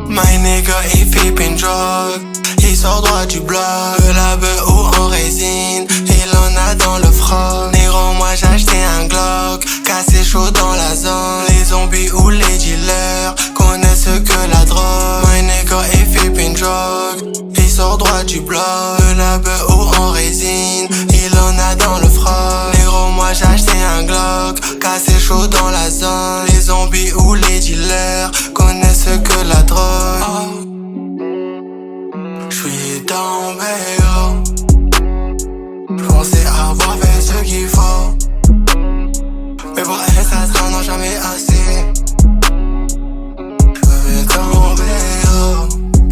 My nigga il fait une drogue, il sort droit du bloc. De la beuh ou en résine, il en a dans le froc. Négro moi j'ai acheté un Glock, cassé chaud dans la zone. Les zombies ou les dealers connaissent que la drogue. My nigga il fait une drogue, il sort droit du bloc. De la beuh ou en résine, il en a dans le froc. Négro moi j'ai acheté un Glock, cassé chaud dans